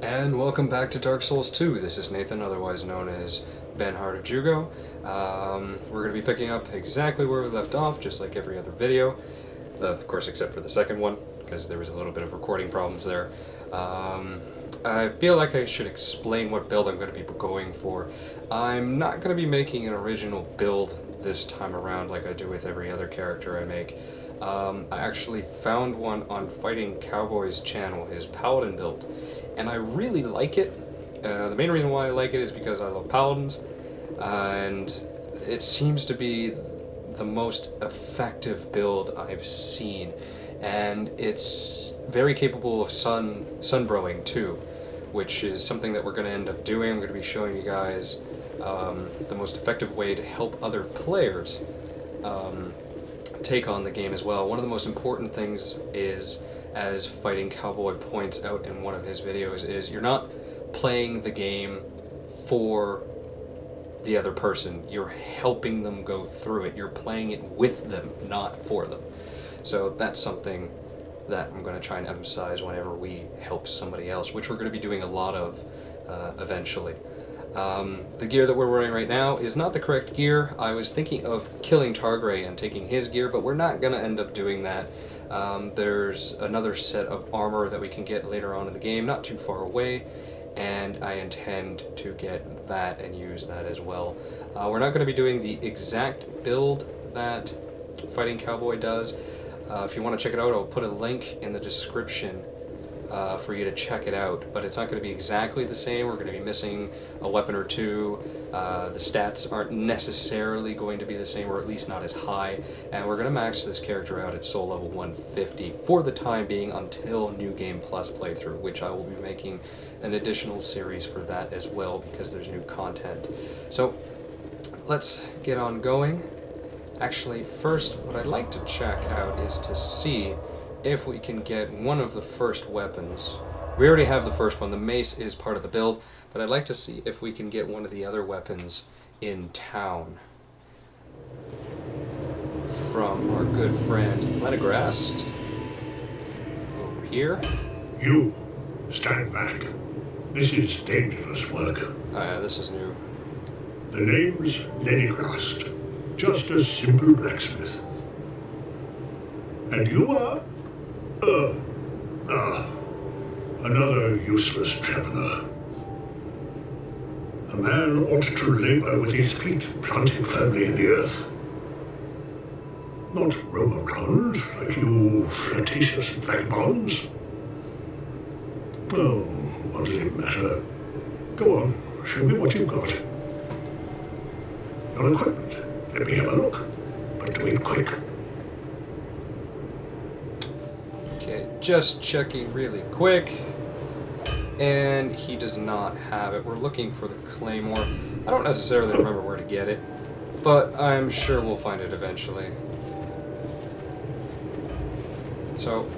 And welcome back to Dark Souls 2. This is Nathan, otherwise known as Ben Heart of Jugo. We're going to be picking up exactly where we left off, just like every other video. Of course, except for the second one, because there was a little bit of recording problems there. I feel like I should explain what build I'm going to be going for. I'm not going to be making an original build this time around like I do with every other character I make. I actually found one on Fighting Cowboy's channel, his Paladin build, and I really like it. The main reason why I like it is because I love Paladins, and it seems to be the most effective build I've seen, and it's very capable of sunbrowing too, which is something that we're going to end up doing. I'm going to be showing you guys the most effective way to help other players take on the game as well. One of the most important things is, as Fighting Cowboy points out in one of his videos, is you're not playing the game for the other person. You're helping them go through it. You're playing it with them, not for them. So that's something that I'm going to try and emphasize whenever we help somebody else, which we're going to be doing a lot of eventually. The gear that we're wearing right now is not the correct gear. I was thinking of killing Targray and taking his gear, but we're not going to end up doing that. There's another set of armor that we can get later on in the game, not too far away, and I intend to get that and use that as well. We're not going to be doing the exact build that Fighting Cowboy does. If you want to check it out, I'll put a link in the description for you to check it out, but it's not going to be exactly the same. We're going to be missing a weapon or two. The stats aren't necessarily going to be the same, or at least not as high, and we're going to max this character out at soul level 150 for the time being until New Game Plus playthrough, which I will be making an additional series for that as well because there's new content. So let's get on going. Actually, first, what I'd like to check out is to see if we can get one of the first weapons. We already have the first one. The mace is part of the build, but I'd like to see if we can get one of the other weapons in town from our good friend Lenegrast. Over here. You, stand back. This is dangerous work. This is new. The name's Lenegrast. Just a simple blacksmith. And you are? Another useless traveler. A man ought to labor with his feet planted firmly in the earth. Not roam around like you flirtatious vagabonds. Oh, what does it matter? Go on, show me what you've got. Your equipment. Let me have a look, but do it quick. Okay, just checking really quick. And he does not have it. We're looking for the Claymore. I don't necessarily remember where to get it, but I'm sure we'll find it eventually. So,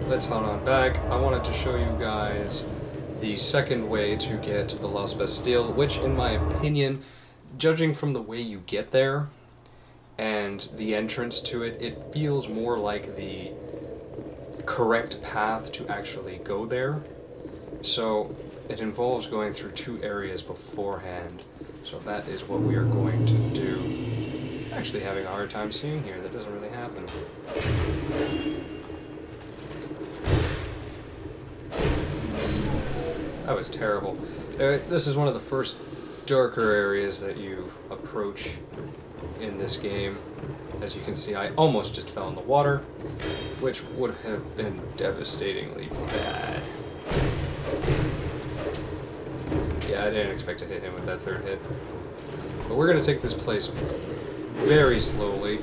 let's head on back. I wanted to show you guys the second way to get to the Lost Bastille, which, in my opinion, judging from the way you get there and the entrance to it, it feels more like the correct path to actually go there. So it involves going through two areas beforehand. So that is what we are going to do. Actually having a hard time seeing here. That doesn't really happen. That was terrible. This is one of the first darker areas that you approach in this game. As you can see, I almost just fell in the water, which would have been devastatingly bad. Yeah, I didn't expect to hit him with that third hit. But we're going to take this place very slowly,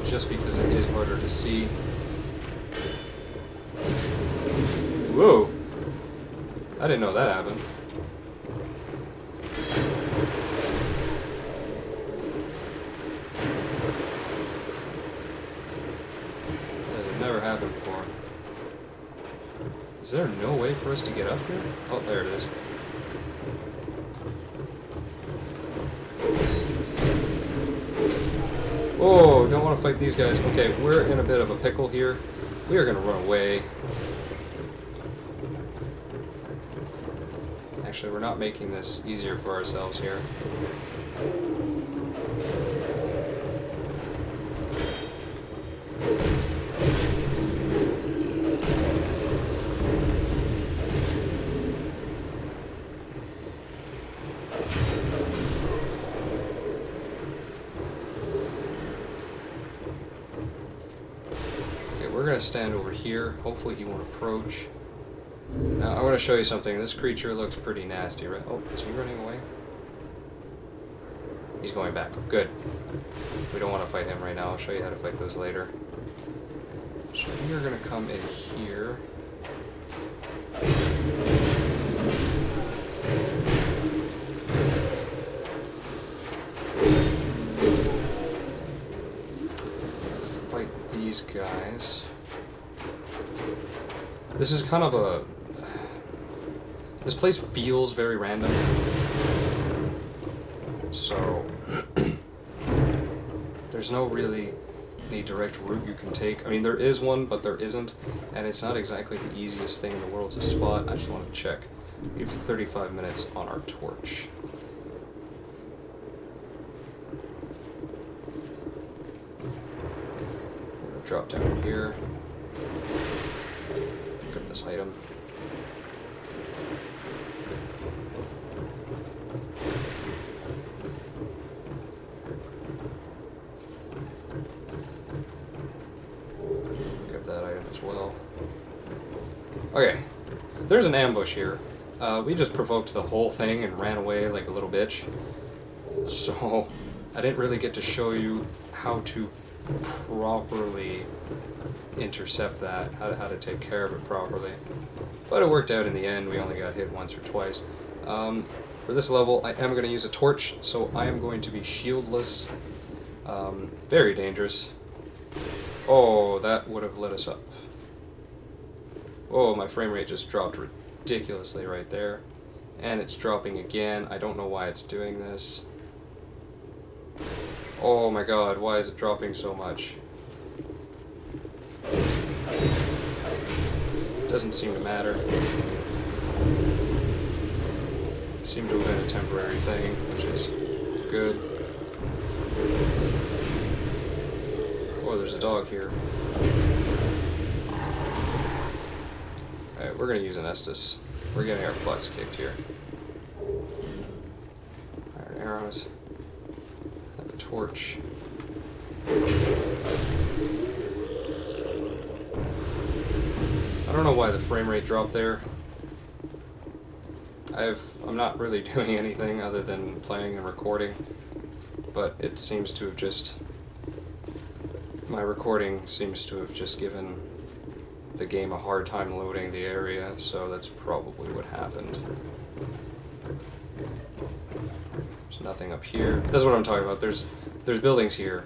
just because it is harder to see. Whoa! I didn't know that happened. That has never happened before. Is there no way for us to get up here? Oh, there it is. Whoa, don't want to fight these guys. Okay, we're in a bit of a pickle here. We are going to run away. Actually, we're not making this easier for ourselves here. We're going to stand over here. Hopefully he won't approach. Now, I want to show you something. This creature looks pretty nasty, right? Oh, is he running away? He's going back. Good. We don't want to fight him right now. I'll show you how to fight those later. So you're going to come in here. Fight these guys. This is kind of a... This place feels very random. So... there's no really any direct route you can take. I mean, there is one, but there isn't. And it's not exactly the easiest thing in the world to spot. I just wanted to check. We have 35 minutes on our torch. We're going to drop down here. Pick up this item. Pick up that item as well. Okay, there's an ambush here. We just provoked the whole thing and ran away like a little bitch. So, I didn't really get to show you how to properly intercept that, how to take care of it properly. But it worked out in the end. We only got hit once or twice. For this level, I am going to use a torch, so I am going to be shieldless. Very dangerous. Oh, that would have lit us up. Oh, my frame rate just dropped ridiculously right there. And it's dropping again. I don't know why it's doing this. Oh my god, why is it dropping so much? Doesn't seem to matter. Seemed to have been a temporary thing, which is good. Oh, there's a dog here. Alright, we're gonna use an Estus. We're getting our butts kicked here. Iron arrows. Have a torch. I don't know why the frame rate dropped there. I'm not really doing anything other than playing and recording, but it seems to have just... My recording seems to have just given the game a hard time loading the area, so that's probably what happened. There's nothing up here. This is what I'm talking about. There's buildings here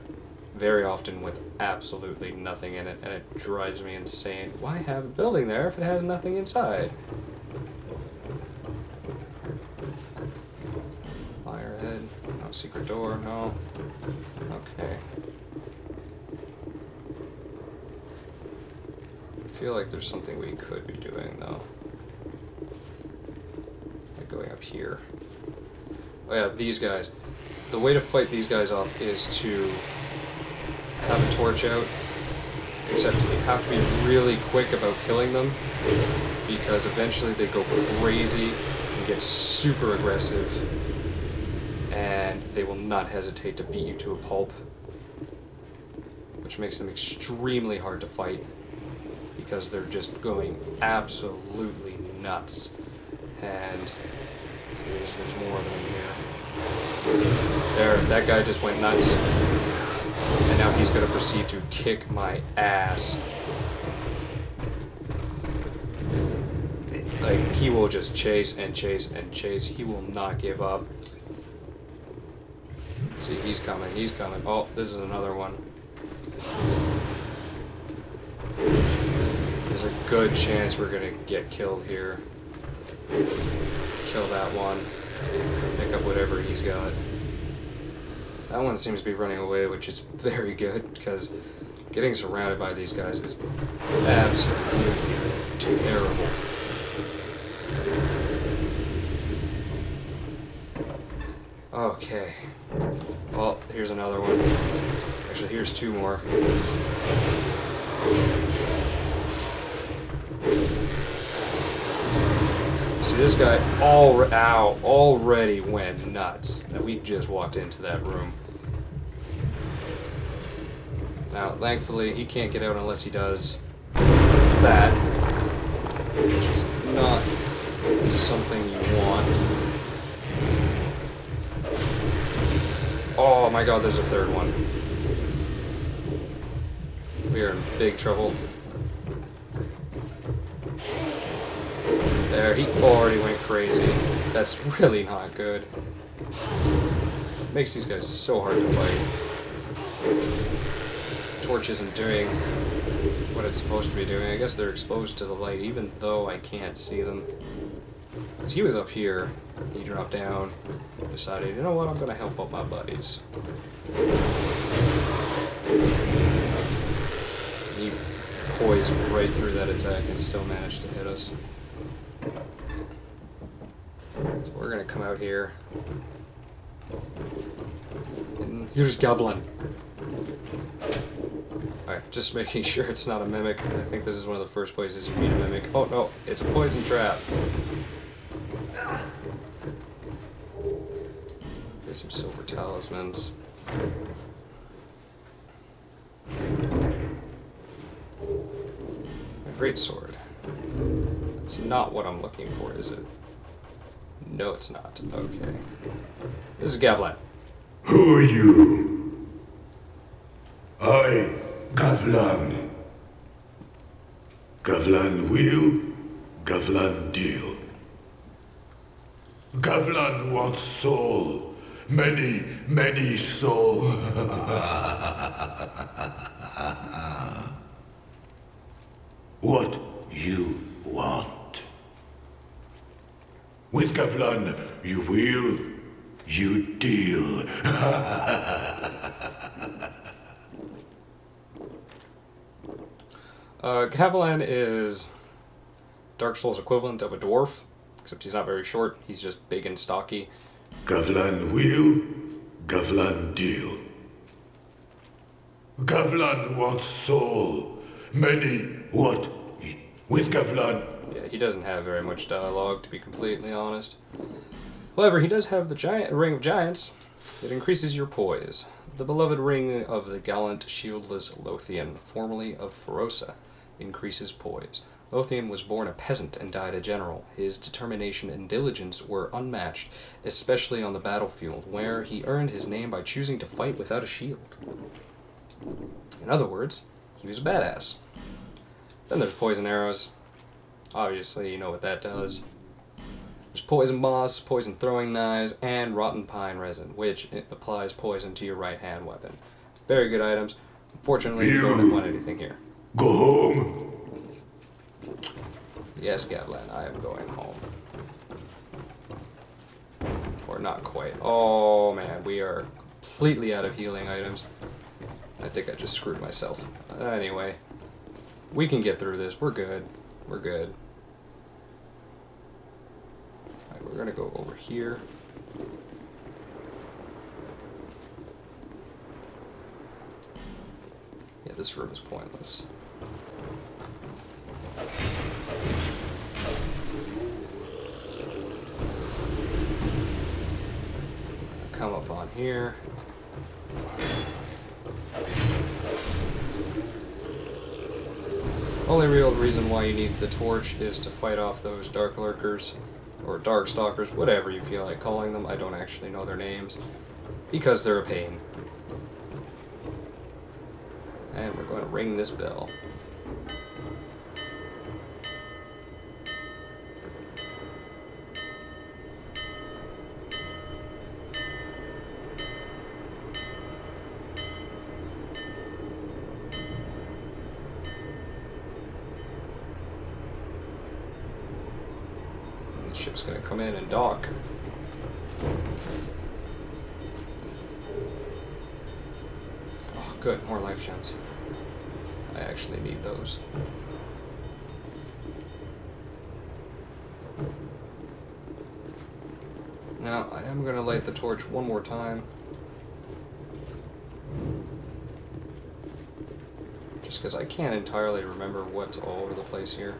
very often with absolutely nothing in it, and it drives me insane. Why have a building there if it has nothing inside? Firehead. No secret door, no. Okay. I feel like there's something we could be doing, though. Like going up here. Oh yeah, these guys. The way to fight these guys off is to have a torch out, except you have to be really quick about killing them, because eventually they go crazy and get super aggressive, and they will not hesitate to beat you to a pulp, which makes them extremely hard to fight, because they're just going absolutely nuts. And see, there's more of them in here. There, that guy just went nuts. And now he's going to proceed to kick my ass. Like, he will just chase and chase and chase. He will not give up. See, he's coming, he's coming. Oh, this is another one. There's a good chance we're going to get killed here. Kill that one. Pick up whatever he's got. That one seems to be running away, which is very good, because getting surrounded by these guys is absolutely terrible. Okay. Well, here's another one. Actually, here's two more. See, this guy already went nuts. And we just walked into that room. Now, thankfully, he can't get out unless he does that, which is not something you want. Oh my god, there's a third one. We are in big trouble. There, he already went crazy. That's really not good. Makes these guys so hard to fight. Torch isn't doing what it's supposed to be doing. I guess they're exposed to the light, even though I can't see them. Because he was up here, he dropped down, decided, you know what, I'm going to help out my buddies. He poised right through that attack and still managed to hit us. So we're going to come out here. And here's Goblin. Alright, just making sure it's not a mimic. I think this is one of the first places you meet a mimic. Oh no, it's a poison trap. Get some silver talismans. A great sword. That's not what I'm looking for, is it? No, it's not. Okay. This is Gavlan. Who are you? I, Gavlan. Gavlan will, Gavlan deal. Gavlan wants soul. Many, many soul. What you want. With Gavlan, you will, you deal. Gavlan is Dark Souls equivalent of a dwarf, except he's not very short, he's just big and stocky. Gavlan will, Gavlan deal. Gavlan wants soul. Many what? With Gavlan. Yeah, he doesn't have very much dialogue, to be completely honest. However, he does have the Ring of Giants. It increases your poise. The beloved ring of the gallant, shieldless Lothian, formerly of Ferosa, increases poise. Lothian was born a peasant and died a general. His determination and diligence were unmatched, especially on the battlefield, where he earned his name by choosing to fight without a shield. In other words, he was a badass. Then there's poison arrows. Obviously, you know what that does. There's poison moss, poison throwing knives, and rotten pine resin, which applies poison to your right-hand weapon. Very good items. Unfortunately, you don't want anything here. Go home. Yes, Gavlan, I am going home. Or not quite. Oh man, we are completely out of healing items. I think I just screwed myself. Anyway, we can get through this. We're good. We're good. Alright, we're gonna go over here. Yeah, this room is pointless. Come up on here. Only real reason why you need the torch is to fight off those dark lurkers, or dark stalkers, whatever you feel like calling them. I don't actually know their names, because they're a pain. And we're going to ring this bell. The ship's gonna come in and dock. Oh, good, more life gems. I actually need those. Now, I am going to light the torch one more time. Just because I can't entirely remember what's all over the place here.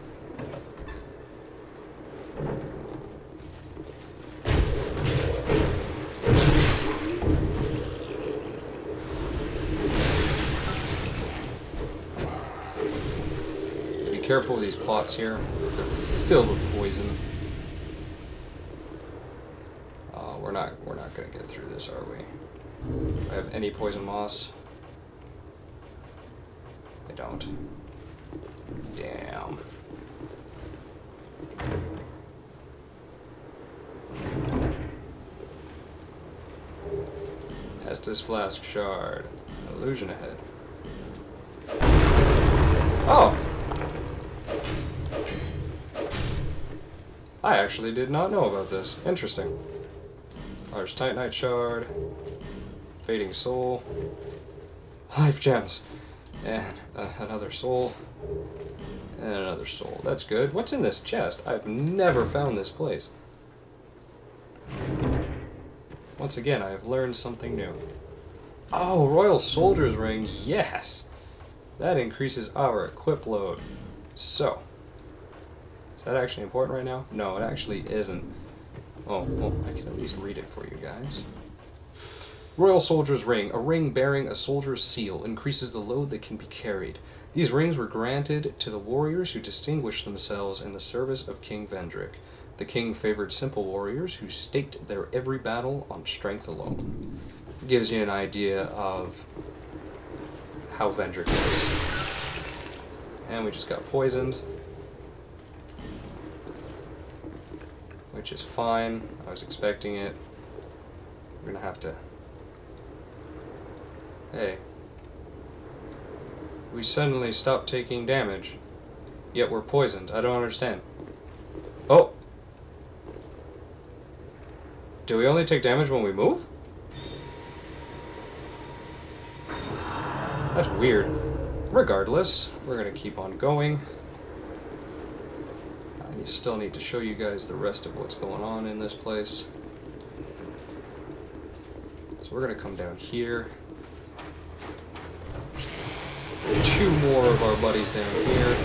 Be careful with these pots here. They're filled with poison. We're not going to get through this, are we? Do I have any poison moss? I don't. Damn. Estus Flask Shard. Illusion ahead. Oh! I actually did not know about this. Interesting. Large Titanite Shard. Fading Soul. Life Gems. And another soul. And another soul. That's good. What's in this chest? I've never found this place. Once again, I have learned something new. Oh, Royal Soldier's Ring. Yes! That increases our equip load. So, is that actually important right now? No, it actually isn't. Oh, well, I can at least read it for you guys. Royal Soldier's Ring. A ring bearing a soldier's seal increases the load that can be carried. These rings were granted to the warriors who distinguished themselves in the service of King Vendrick. The king favored simple warriors who staked their every battle on strength alone. It gives you an idea of how Vendrick is. And we just got poisoned. Which is fine. I was expecting it. We're gonna have to... Hey. We suddenly stopped taking damage. Yet we're poisoned. I don't understand. Oh! Do we only take damage when we move? That's weird. Regardless, we're gonna keep on going. I still need to show you guys the rest of what's going on in this place. So we're gonna come down here. There's 2 more of our buddies down here.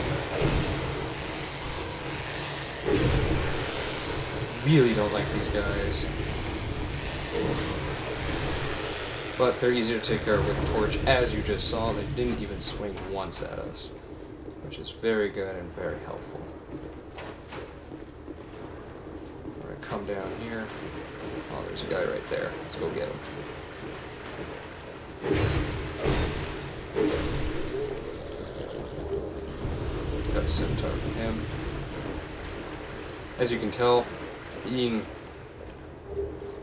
Really don't like these guys. But they're easy to take care of with the torch, as you just saw. They didn't even swing once at us, which is very good and very helpful. We're gonna come down here. Oh, there's a guy right there. Let's go get him. Got a scimitar from him. As you can tell, being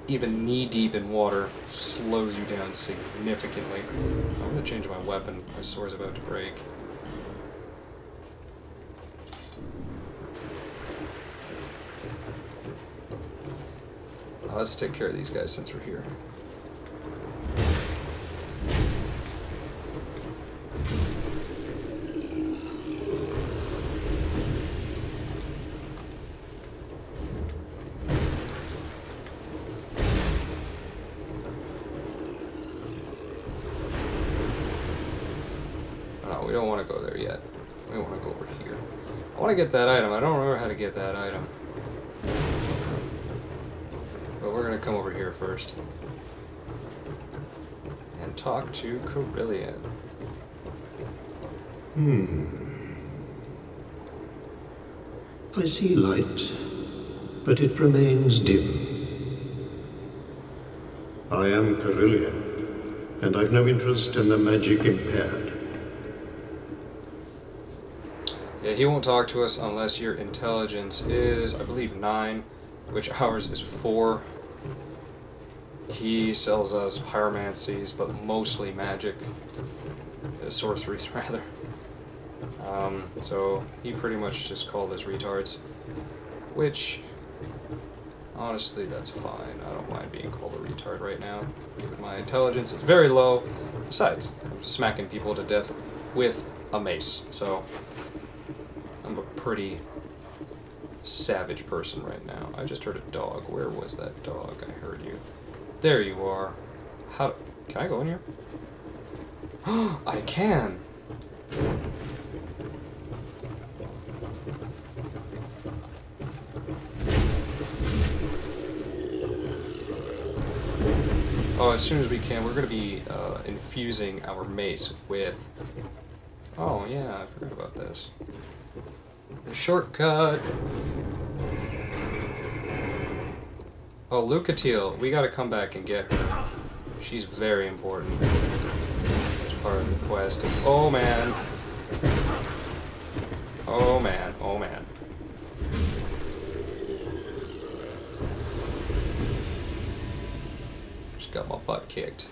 even knee-deep in water slows you down significantly. I'm going to change my weapon. My sword's about to break. Let's take care of these guys since we're here. No, we don't want to go there yet. We want to go over here. I want to get that item. I don't remember how to get that item. But we're going to come over here first. And talk to Kerillian. I see light, but it remains dim. I am Kerillian, and I've no interest in the magic impaired. Yeah, he won't talk to us unless your intelligence is, I believe, 9, which ours is 4. He sells us pyromancies, but mostly magic. Sorceries, rather. So he pretty much just called us retards. Which, honestly, that's fine. I don't mind being called a retard right now. Given my intelligence is very low. Besides, I'm smacking people to death with a mace. So, I'm a pretty savage person right now. I just heard a dog. Where was that dog? I heard you. There you are. How... Can I go in here? I can! Oh, as soon as we can, we're going to be infusing our mace with... Oh, yeah, I forgot about this. The shortcut! Oh, Lucatiel, we gotta come back and get her. She's very important. As part of the quest. Oh, man. Oh, man. Oh, man. Just got my butt kicked.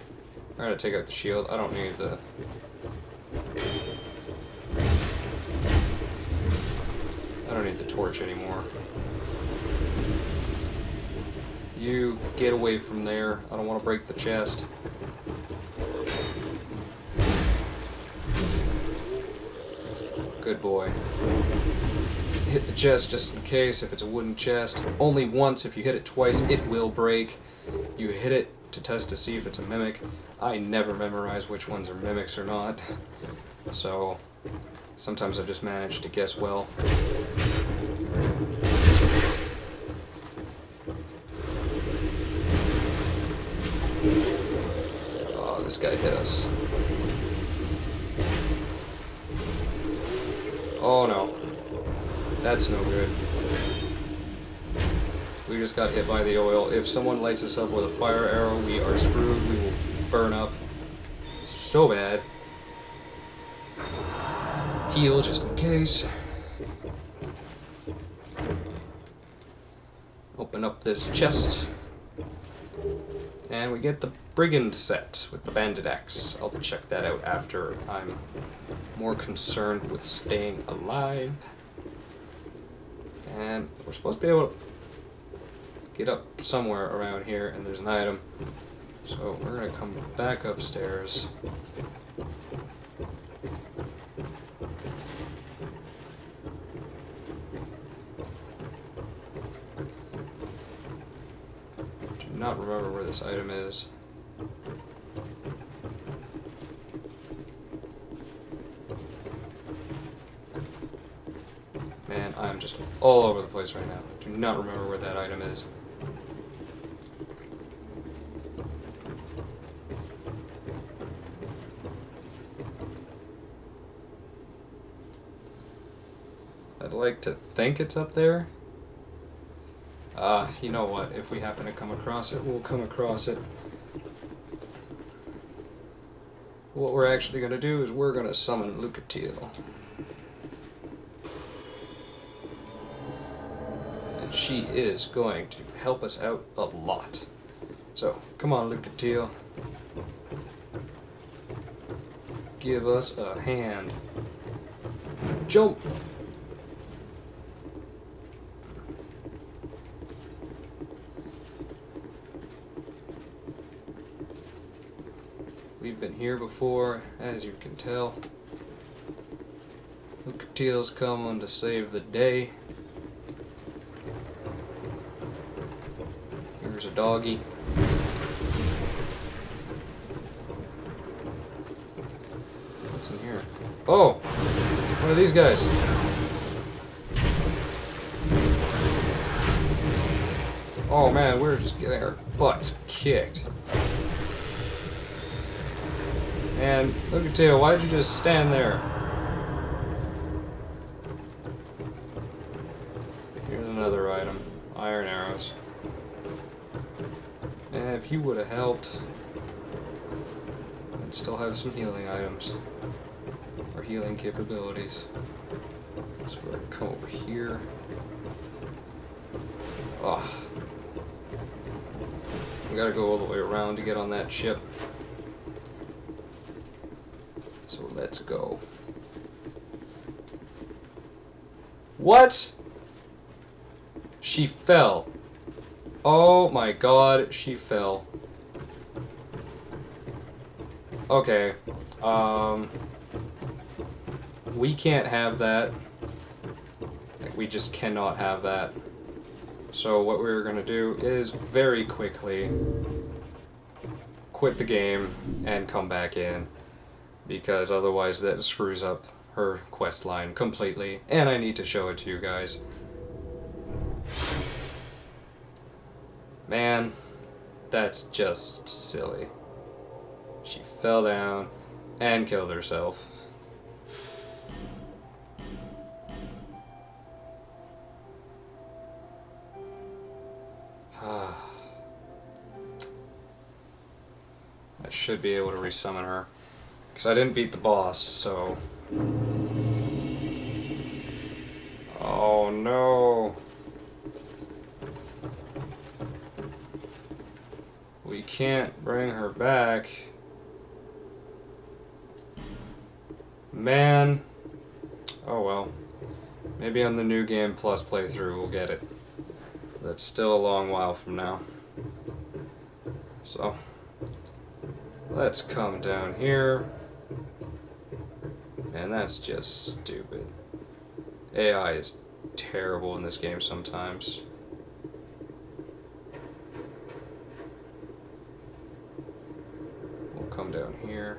I'm gonna take out the shield. I don't need the... I don't need the torch anymore. You get away from there. I don't want to break the chest. Good boy. Hit the chest just in case if it's a wooden chest. Only once. If you hit it twice, it will break. You hit it to test to see if it's a mimic. I never memorize which ones are mimics or not. So, sometimes I just manage to guess well. Oh, this guy hit us. Oh no. That's no good. We just got hit by the oil. If someone lights us up with a fire arrow, we are screwed. We will burn up so bad. Heal just in case. Open up this chest. And we get the Brigand set with the Bandit Axe. I'll check that out after I'm more concerned with staying alive. And we're supposed to be able to get up somewhere around here, and there's an item. So we're going to come back upstairs. Do not remember where this item is. Man, I'm just all over the place right now. Do not remember where that item is. I'd like to think it's up there. You know what? If we happen to come across it, we'll come across it. What we're actually going to do is we're going to summon Lucatiel. And she is going to help us out a lot. So, come on, Lucatiel. Give us a hand. Jump! We've been here before, as you can tell. Lucatiel's coming to save the day. Here's a doggy. What's in here? Oh! One of these guys. Oh man, we're just getting our butts kicked. And Lucatiel, why'd you just stand there? Here's another item. Iron arrows. And if you would have helped, I'd still have some healing items. Or healing capabilities. So we're gonna come over here. Ugh. We gotta go all the way around to get on that ship. So let's go. What? She fell. Oh my god, she fell. Okay. We can't have that. I We just cannot have that. So what we're going to do is very quickly quit the game and come back in, because otherwise that screws up her quest line completely, and I need to show it to you guys. Man, that's just silly. She fell down and killed herself. I should be able to resummon her, because I didn't beat the boss, so... Oh no! We can't bring her back. Man. Oh well. Maybe on the New Game Plus playthrough we'll get it. That's still a long while from now. So, let's come down here. Man, that's just stupid. AI is terrible in this game sometimes. We'll come down here.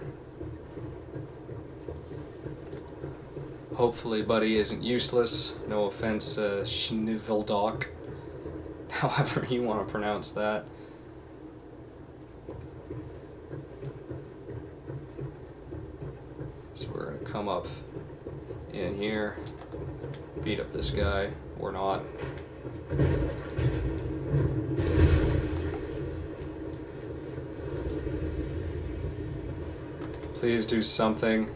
Hopefully Buddy isn't useless. No offense, Schniveldok. However you want to pronounce that. So we're going to come up in here, beat up this guy, or not. Please do something.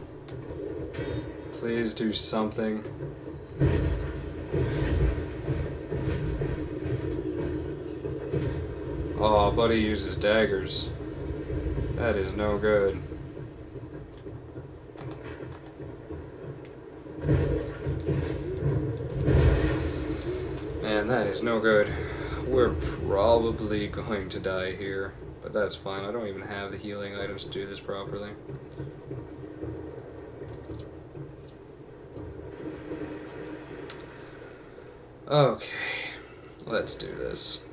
Please do something. Oh, Buddy uses daggers. That is no good. Man, that is no good. We're probably going to die here, but that's fine. I don't even have the healing items to do this properly. Okay, let's do this.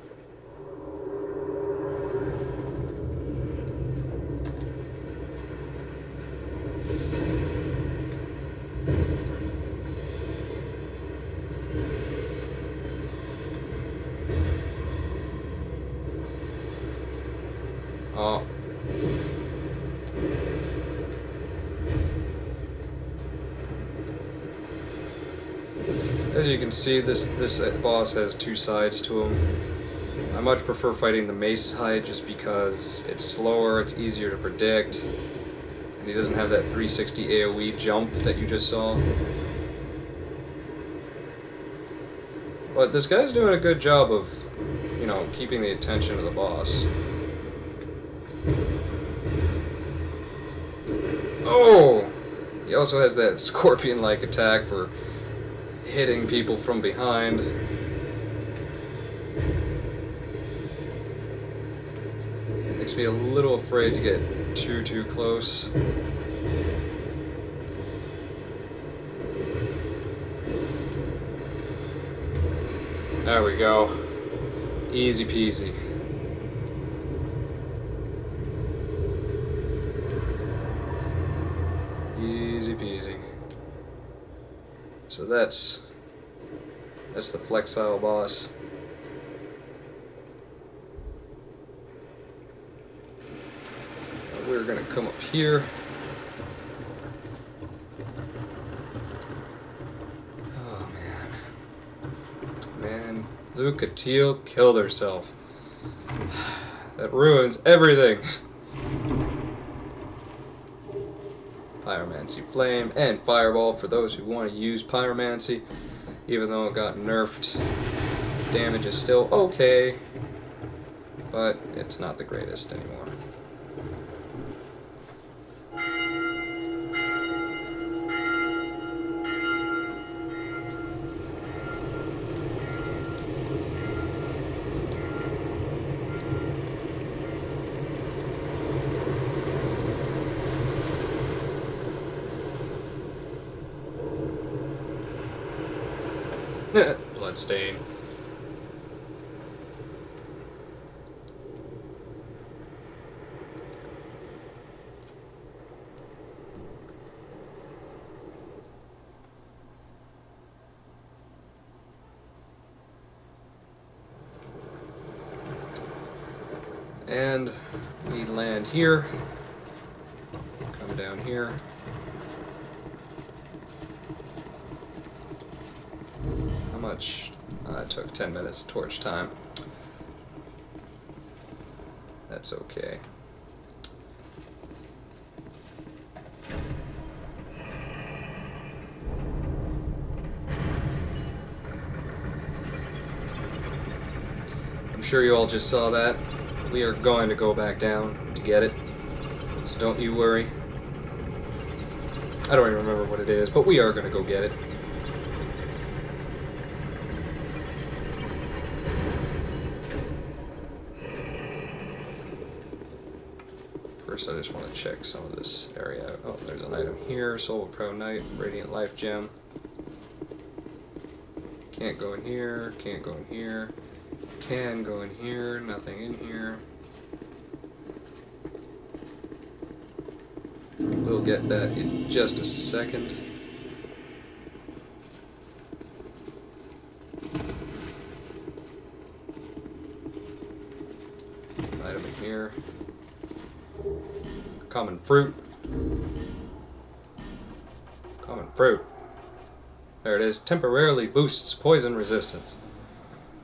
Oh. As you can see, this boss has two sides to him. I much prefer fighting the mace side just because it's slower, it's easier to predict, and he doesn't have that 360 AoE jump that you just saw. But this guy's doing a good job of, you know, keeping the attention of the boss. Oh! He also has that scorpion-like attack for hitting people from behind. It makes me a little afraid to get too close. There we go. Easy peasy. Easy peasy. So that's the Flexile boss. We're gonna come up here. Oh man, Lucatiel killed herself. That ruins everything. Pyromancy Flame and Fireball for those who want to use Pyromancy. Even though it got nerfed, damage is still okay, but it's not the greatest anymore. bloodstain. And we land here. Come down here. How much? It took 10 minutes torch time. That's okay. I'm sure you all just saw that. We are going to go back down to get it, so don't you worry. I don't even remember what it is, but we are going to go get it. First, I just want to check some of this area out. Oh, there's an item here. Soul of Proud Knight, Radiant Life Gem. Can't go in here, can't go in here. Can go in here, nothing in here. We'll get that in just a second. Item in here. Common fruit. Common fruit. There it is. Temporarily boosts poison resistance.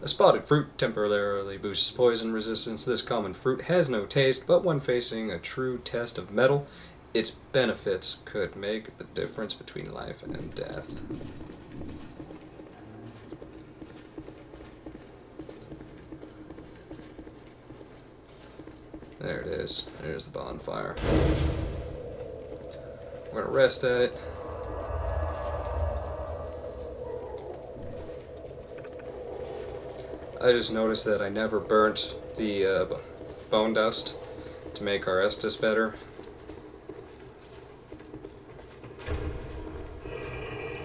A spotted fruit temporarily boosts poison resistance. This common fruit has no taste, but when facing a true test of metal, its benefits could make the difference between life and death. There it is. There's the bonfire. We're gonna rest at it. I just noticed that I never burnt the bone dust to make our Estus better.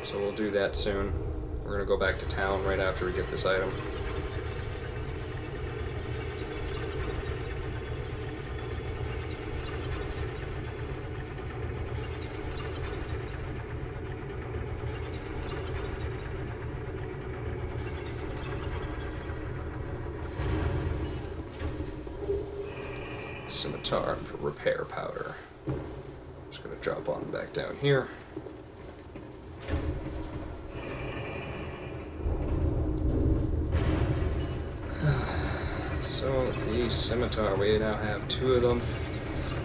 So we'll do that soon. We're gonna go back to town right after we get this item. Scimitar repair powder. Just gonna drop on back down here. So the scimitar, we now have two of them.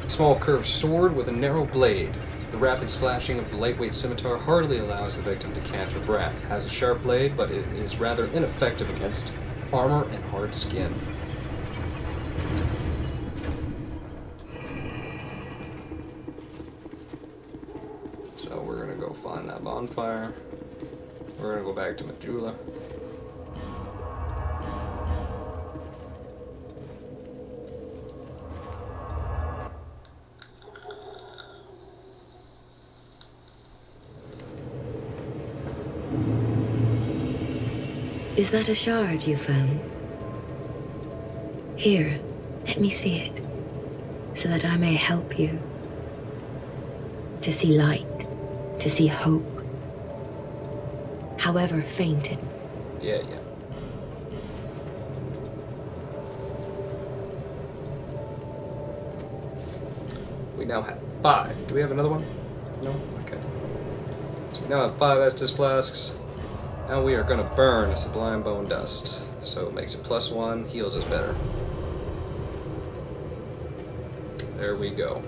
A small curved sword with a narrow blade. The rapid slashing of the lightweight scimitar hardly allows the victim to catch her breath. Has a sharp blade, but it is rather ineffective against armor and hard skin. So we're gonna go find that bonfire. We're gonna go back to Majula. Is that a shard you found? Here, let me see it, so that I may help you. To see light, to see hope, however faint it. Yeah. We now have 5. Do we have another one? No? Okay. So we now have 5 Estus flasks. And we are going to burn a Sublime Bone Dust. So it makes it +1, heals us better. There we go.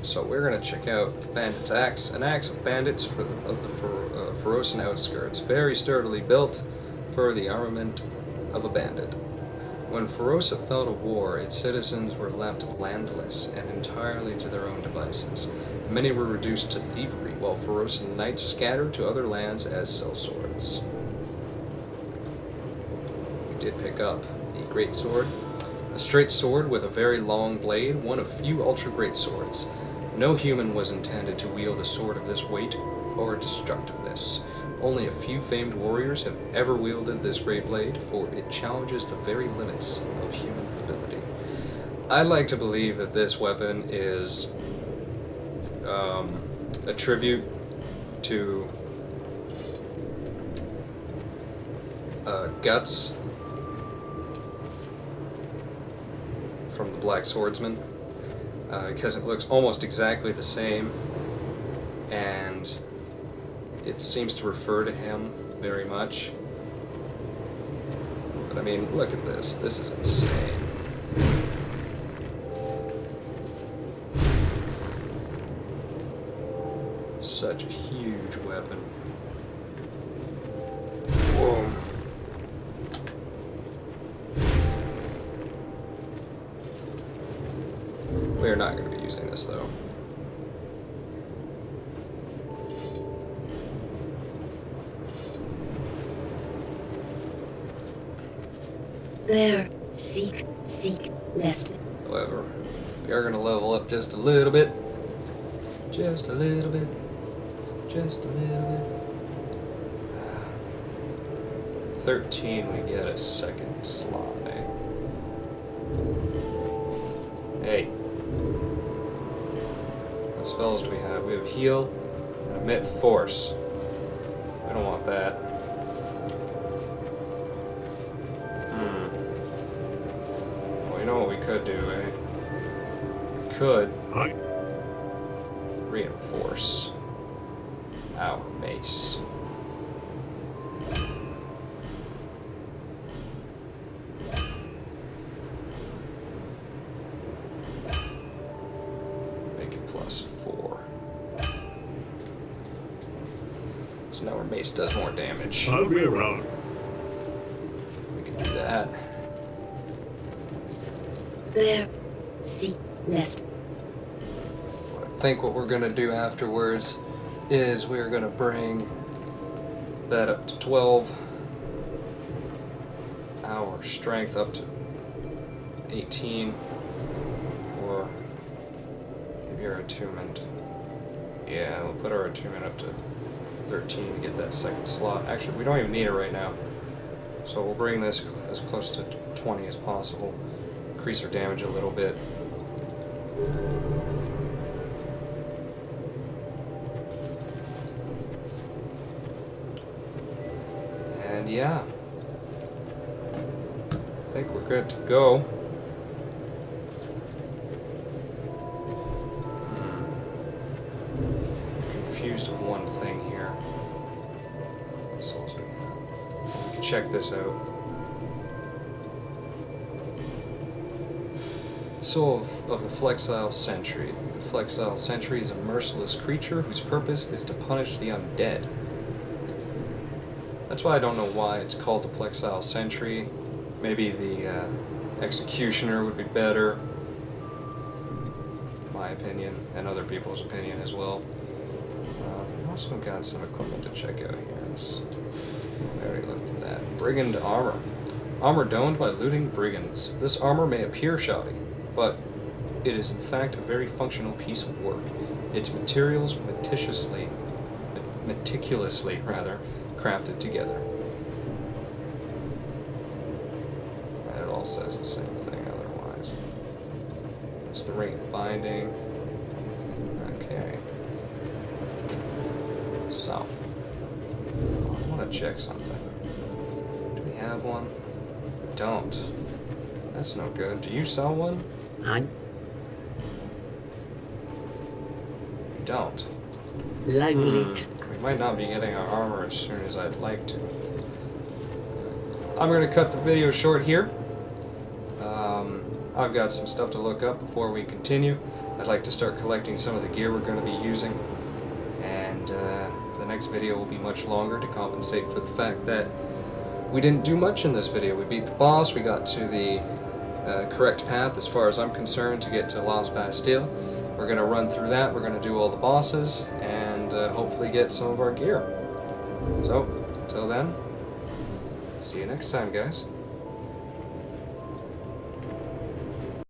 So we're going to check out the Bandit's Axe. An axe of bandits of the Pharosan outskirts, very sturdily built for the armament of a bandit. When Pharosa fell to war, its citizens were left landless and entirely to their own devices. Many were reduced to thievery, while Pharosan knights scattered to other lands as sellswords. We did pick up the great sword. A straight sword with a very long blade, one of few ultra-great swords. No human was intended to wield a sword of this weight or destructiveness. Only a few famed warriors have ever wielded this great blade, for it challenges the very limits of human ability. I like to believe that this weapon is a tribute to Guts from the Black Swordsman, because it looks almost exactly the same, and it seems to refer to him very much. But I mean, look at this. This is insane. Such a huge weapon. Whoa. We're not going to be using this though. There, seek, lest. However, we are going to level up just a little bit. Just a little bit. Just a little bit. 13, we get a second slot, eh? Hey. What spells do we have? We have heal and emit force. We don't want that. Well, you know what we could do, eh? We could reinforce our mace. Make it +4. So now our mace does more damage. I'll be around. We can do that. There, seek, lest. I think what we're gonna do afterwards is we're gonna bring that up to 12. Our strength up to 18. Or maybe our attunement. Yeah, we'll put our attunement up to 13 to get that second slot. Actually, we don't even need it right now. So we'll bring this as close to 20 as possible. Increase our damage a little bit. And yeah, I think we're good to go. Confused of one thing here. What souls do we have? We can check this out. Soul of the Flexile Sentry. The Flexile Sentry is a merciless creature whose purpose is to punish the undead. That's why I don't know why it's called the Flexile Sentry. Maybe the Executioner would be better. My opinion, and other people's opinion as well. We've also got some equipment to check out here. We already looked at that. Brigand Armor. Armor donned by looting brigands. This armor may appear shoddy, but it is in fact a very functional piece of work. Its materials meticulously crafted together. And it all says the same thing otherwise. It's the ring of binding. Okay. So, I want to check something. Do we have one? We don't. That's no good. Do you sell one? I Don't. lovely. We might not be getting our armor as soon as I'd like to. I'm going to cut the video short here. I've got some stuff to look up before we continue. I'd like to start collecting some of the gear we're going to be using. And the next video will be much longer to compensate for the fact that we didn't do much in this video. We beat the boss, we got to the correct path as far as I'm concerned to get to Lost Bastille. We're going to run through that, we're going to do all the bosses, and hopefully get some of our gear. So, until then, see you next time, guys.